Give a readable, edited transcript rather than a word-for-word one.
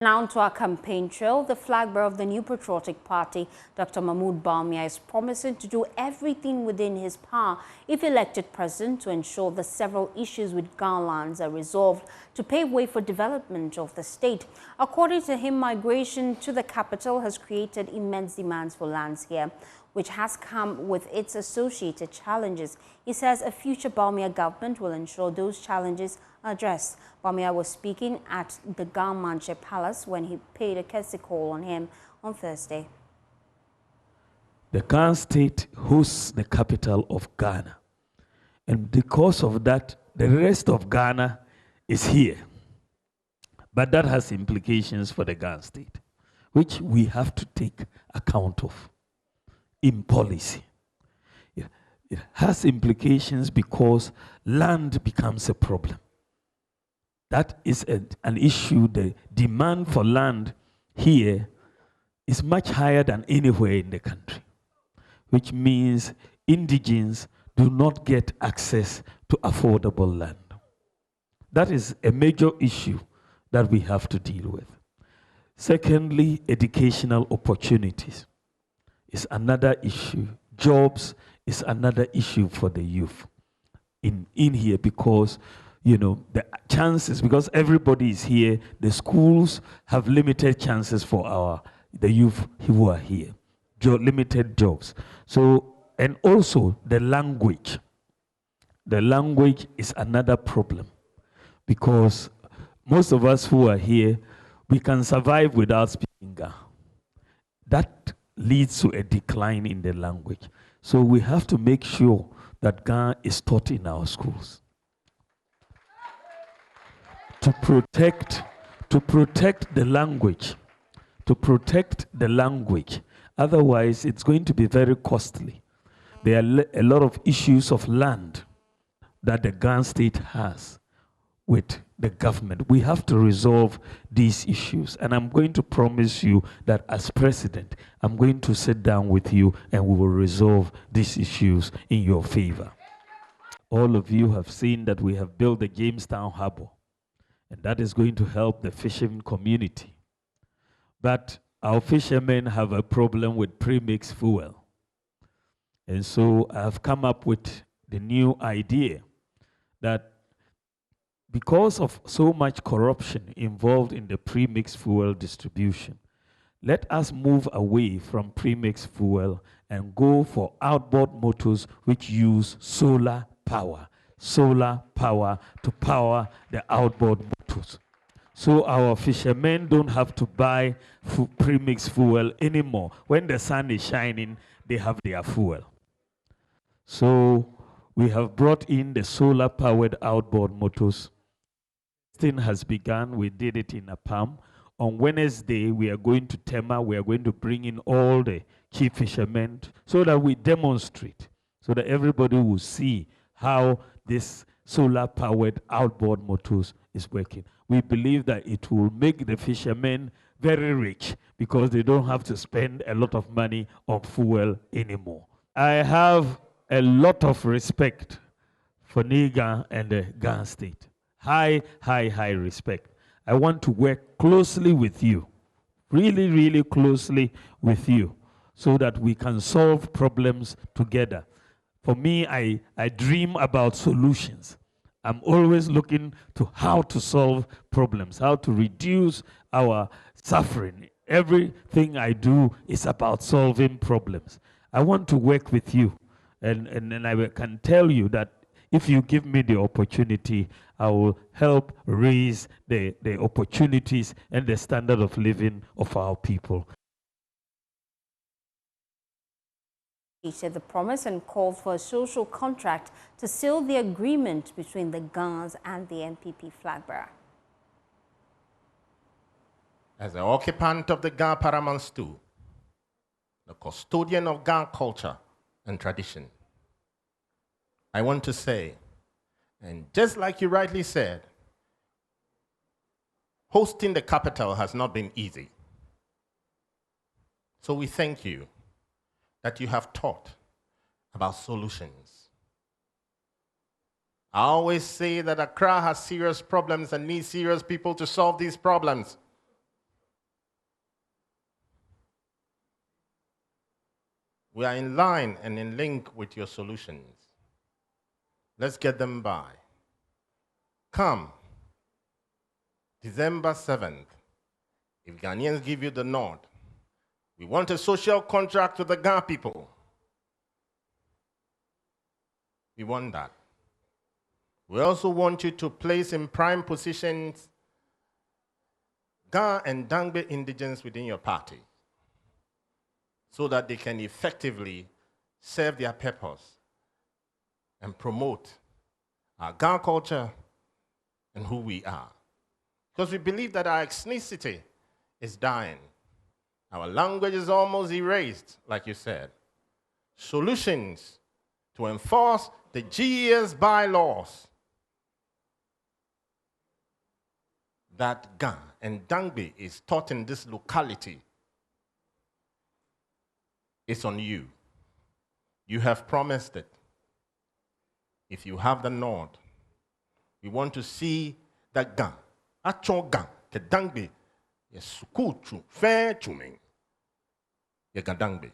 Now to our campaign trail, the flag bearer of the new patriotic party, Dr. Bawumia, is promising to do everything within his power if elected president to ensure the several issues with Ghana lands are resolved to pave way for development of the state. According to him, migration to the capital has created immense demands for lands here, which has come with its associated challenges. He says a future Bawumia government will ensure those challenges are addressed. Bawumia was speaking at the Mantse Palace when he paid a courtesy call on him on Thursday. The Ghana state hosts the capital of Ghana. And because of that, the rest of Ghana is here. But that has implications for the Ghana state, which we have to take account of in policy. It has implications because land becomes a problem. That is an issue. The demand for land here is much higher than anywhere in the country, which means indigents do not get access to affordable land. That is a major issue that we have to deal with. Secondly, educational opportunities is another issue. Jobs is another issue for the youth in here because, you know, the chances, because everybody is here, the schools have limited chances for the youth who are here, limited jobs. So, and also the language. The language is another problem because most of us who are here, we can survive without speaking Ga. That leads to a decline in the language. So we have to make sure that Ga is taught in our schools. To protect the language, Otherwise, it's going to be very costly. There are a lot of issues of land that the Ghana state has with the government. We have to resolve these issues. And I'm going to promise you that as president, I'm going to sit down with you and we will resolve these issues in your favor. All of you have seen that we have built the Jamestown Harbor, and that is going to help the fishing community. But our fishermen have a problem with premixed fuel. And so I've come up with the new idea that because of so much corruption involved in the premixed fuel distribution, let us move away from premixed fuel and go for outboard motors which use solar power to power the outboard motors. So our fishermen don't have to buy premixed fuel anymore. When the sun is shining, they have their fuel. So we have brought in the solar-powered outboard motors. Thing has begun. We did it in Apam. On Wednesday, we are going to Tema. We are going to bring in all the chief fishermen so that we demonstrate, so that everybody will see how this solar-powered outboard motors is working. We believe that it will make the fishermen very rich because they don't have to spend a lot of money on fuel anymore. I have a lot of respect for NIGA and the Ghana state. High respect. I want to work closely with you, really closely with you, so that we can solve problems together. For me, I dream about solutions. I'm always looking to how to solve problems, how to reduce our suffering. Everything I do is about solving problems. I want to work with you, and I can tell you that if you give me the opportunity, I will help raise the opportunities and the standard of living of our people. He said the promise and called for a social contract to seal the agreement between the Gans and the NPP flag bearer. As the occupant of the Ghana paramount stool, the custodian of Ghana culture and tradition, I want to say, and just like you rightly said, hosting the capital has not been easy. So we thank you that you have taught about solutions. I always say that Accra has serious problems and needs serious people to solve these problems. We are in line and in link with your solutions. Let's get them by. Come, December 7th, if Ghanaians give you the nod, we want a social contract with the Ghana people. We want that. We also want you to place in prime positions Ghana and Dangbe indigents within your party so that they can effectively serve their purpose and promote our Ghana culture and who we are. Because we believe that our ethnicity is dying. Our language is almost erased, like you said. Solutions to enforce the GES bylaws that Ghana and Dangbe is taught in this locality is on you. You have promised it. If you have the nod, we want to see that Ghana, actual Ghana, the Dangbe, yes, sukuchu, fair chuming, ye Dangbe.